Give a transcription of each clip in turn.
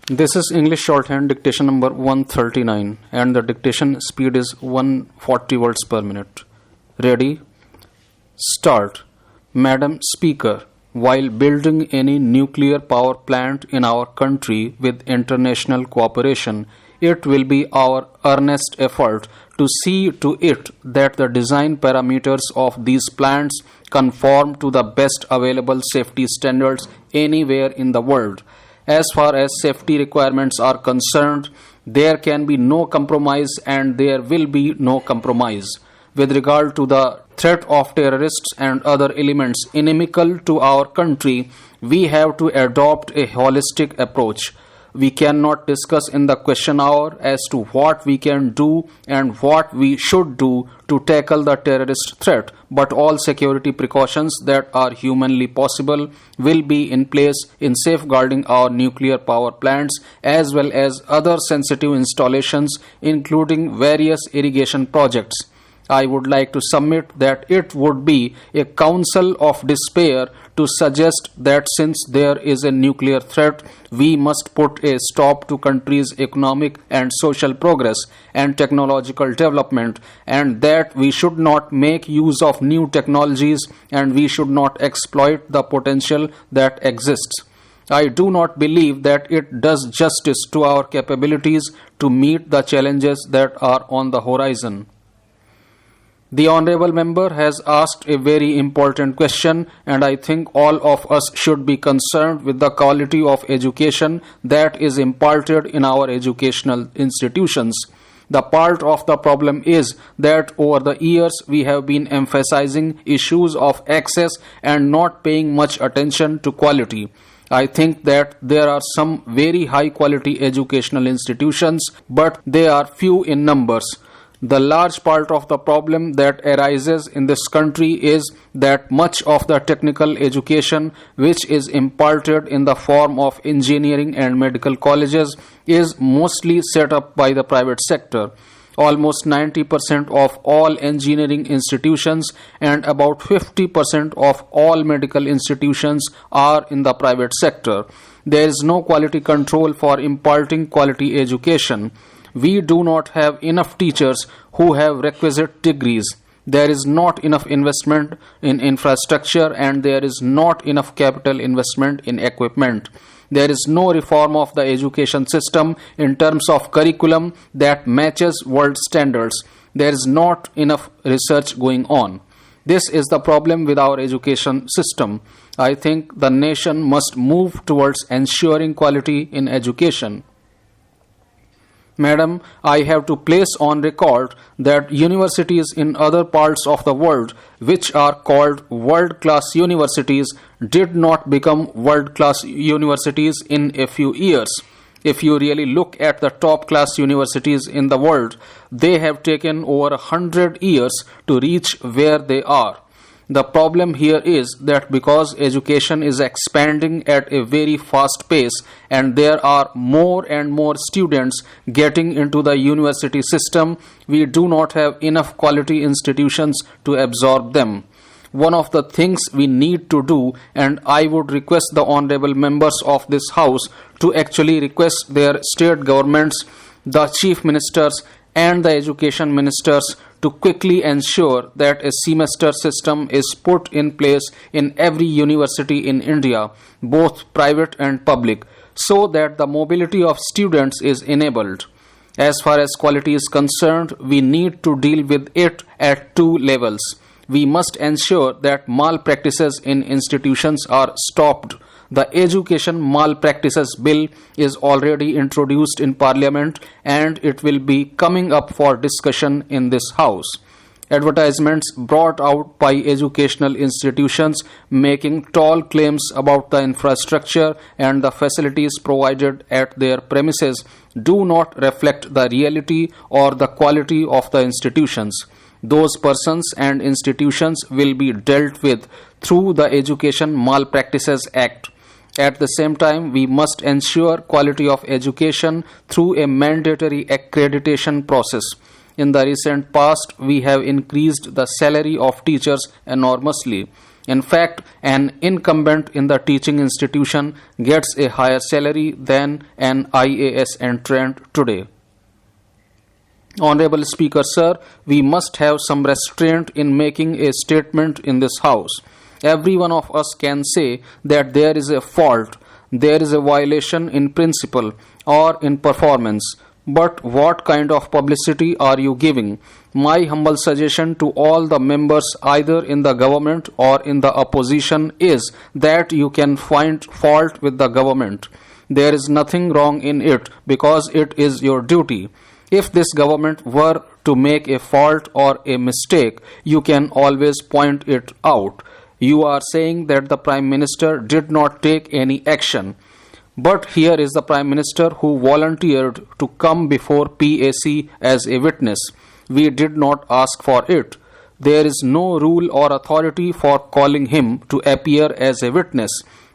This is English Shorthand Dictation number 139 and the dictation speed is 140 words per minute. Ready? Start. Madam Speaker, while building any nuclear power plant in our country with international cooperation, it will be our earnest effort to see to it that the design parameters of these plants conform to the best available safety standards anywhere in the world. As far as safety requirements are concerned, there can be no compromise and there will be no compromise. With regard to the threat of terrorists and other elements inimical to our country, we have to adopt a holistic approach. We cannot discuss in the question hour as to what we can do and what we should do to tackle the terrorist threat, but all security precautions that are humanly possible will be in place in safeguarding our nuclear power plants as well as other sensitive installations, including various irrigation projects. I would like to submit that it would be a counsel of despair to suggest that since there is a nuclear threat, we must put a stop to country's economic and social progress and technological development, and that we should not make use of new technologies and we should not exploit the potential that exists. I do not believe that it does justice to our capabilities to meet the challenges that are on the horizon. The Honourable Member has asked a very important question, and I think all of us should be concerned with the quality of education that is imparted in our educational institutions. The part of the problem is that over the years we have been emphasizing issues of access and not paying much attention to quality. I think that there are some very high quality educational institutions, but they are few in numbers. The large part of the problem that arises in this country is that much of the technical education which is imparted in the form of engineering and medical colleges is mostly set up by the private sector. Almost 90% of all engineering institutions and about 50% of all medical institutions are in the private sector. There is no quality control for imparting quality education. We do not have enough teachers who have requisite degrees. There is not enough investment in infrastructure and there is not enough capital investment in equipment. There is no reform of the education system in terms of curriculum that matches world standards. There is not enough research going on. This is the problem with our education system. I think the nation must move towards ensuring quality in education. Madam, I have to place on record that universities in other parts of the world, which are called world-class universities, did not become world-class universities in a few years. If you really look at the top-class universities in the world, they have taken over 100 years to reach where they are. The problem here is that because education is expanding at a very fast pace and there are more and more students getting into the university system, we do not have enough quality institutions to absorb them. One of the things we need to do, and I would request the honourable members of this house to actually request their state governments, the chief ministers and the education ministers to quickly ensure that a semester system is put in place in every university in India, both private and public, so that the mobility of students is enabled. As far as quality is concerned, we need to deal with it at two levels. We must ensure that malpractices in institutions are stopped. The Education Malpractices Bill is already introduced in Parliament and it will be coming up for discussion in this House. Advertisements brought out by educational institutions making tall claims about the infrastructure and the facilities provided at their premises do not reflect the reality or the quality of the institutions. Those persons and institutions will be dealt with through the Education Malpractices Act. At the same time, we must ensure quality of education through a mandatory accreditation process. In the recent past, we have increased the salary of teachers enormously. In fact, an incumbent in the teaching institution gets a higher salary than an IAS entrant today. Honorable Speaker, sir, we must have some restraint in making a statement in this House. Every one of us can say that there is a fault, there is a violation in principle or in performance. But what kind of publicity are you giving? My humble suggestion to all the members, either in the government or in the opposition, is that you can find fault with the government. There is nothing wrong in it because it is your duty. If this government were to make a fault or a mistake, you can always point it out. You are saying that the Prime Minister did not take any action. But here is the Prime Minister who volunteered to come before PAC as a witness. We did not ask for it. There is no rule or authority for calling him to appear as a witness.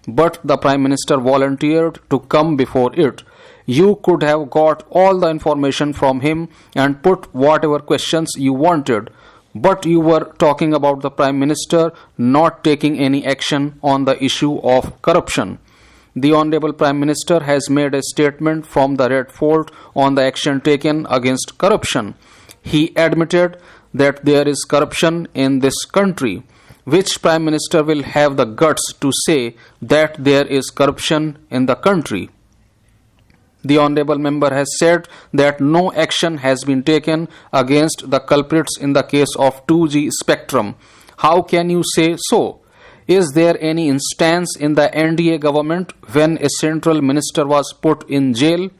But the Prime Minister volunteered to come before it. You could have got all the information from him and put whatever questions you wanted. But you were talking about the Prime Minister not taking any action on the issue of corruption. The Honorable Prime Minister has made a statement from the Red Fort on the action taken against corruption. He admitted that there is corruption in this country. Which Prime Minister will have the guts to say that there is corruption in the country? The Honorable Member has said that no action has been taken against the culprits in the case of 2G spectrum. How can you say so? Is there any instance in the NDA government when a central minister was put in jail?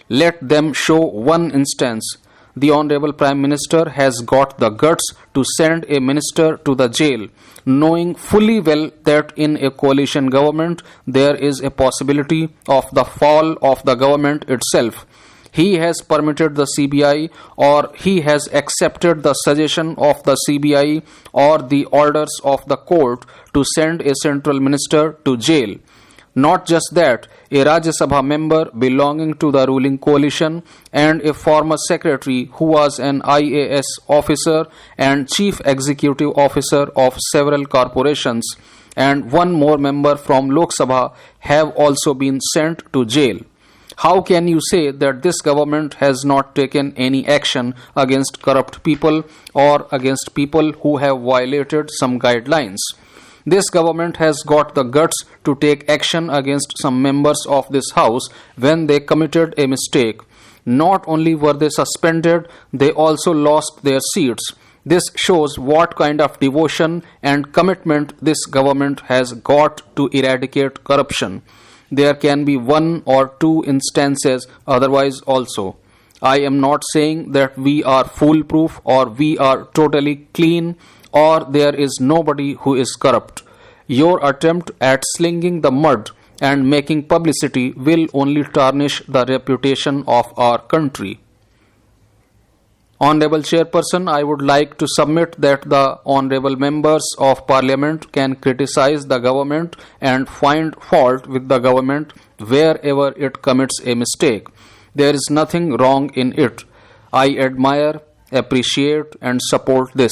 Let them show one instance. The Honorable Prime Minister has got the guts to send a minister to the jail, knowing fully well that in a coalition government there is a possibility of the fall of the government itself. He has permitted the CBI, or he has accepted the suggestion of the CBI or the orders of the court to send a central minister to jail. Not just that, a Rajya Sabha member belonging to the ruling coalition and a former secretary who was an IAS officer and chief executive officer of several corporations and one more member from Lok Sabha have also been sent to jail. How can you say that this government has not taken any action against corrupt people or against people who have violated some guidelines? This government has got the guts to take action against some members of this House when they committed a mistake. Not only were they suspended, they also lost their seats. This shows what kind of devotion and commitment this government has got to eradicate corruption. There can be one or two instances otherwise also. I am not saying that we are foolproof or we are totally clean or there is nobody who is corrupt. Your attempt at slinging the mud and making publicity will only tarnish the reputation of our country. Honorable Chairperson, I would like to submit that the Honorable Members of Parliament can criticize the government and find fault with the government wherever it commits a mistake. There is nothing wrong in it. I admire, appreciate and support this.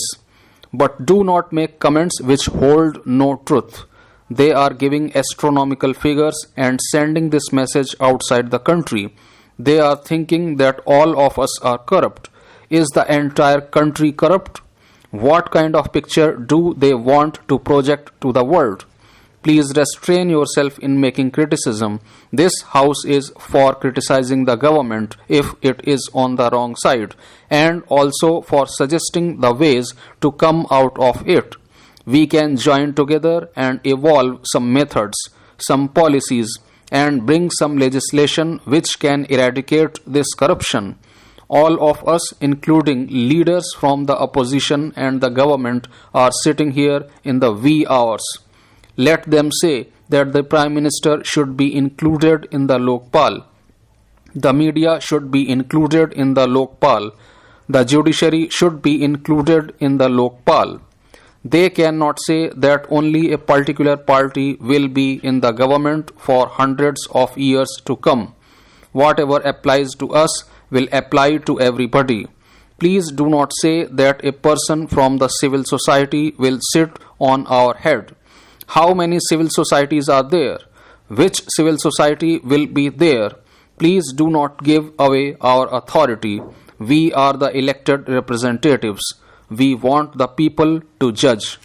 But do not make comments which hold no truth. They are giving astronomical figures and sending this message outside the country. They are thinking that all of us are corrupt. Is the entire country corrupt? What kind of picture do they want to project to the world? Please restrain yourself in making criticism. This House is for criticizing the government if it is on the wrong side, and also for suggesting the ways to come out of it. We can join together and evolve some methods, some policies, and bring some legislation which can eradicate this corruption. All of us, including leaders from the opposition and the government, are sitting here in the wee hours. Let them say that the Prime Minister should be included in the Lokpal. The media should be included in the Lokpal. The judiciary should be included in the Lokpal. They cannot say that only a particular party will be in the government for hundreds of years to come. Whatever applies to us will apply to everybody. Please do not say that a person from the civil society will sit on our head. How many civil societies are there? Which civil society will be there? Please do not give away our authority. We are the elected representatives. We want the people to judge.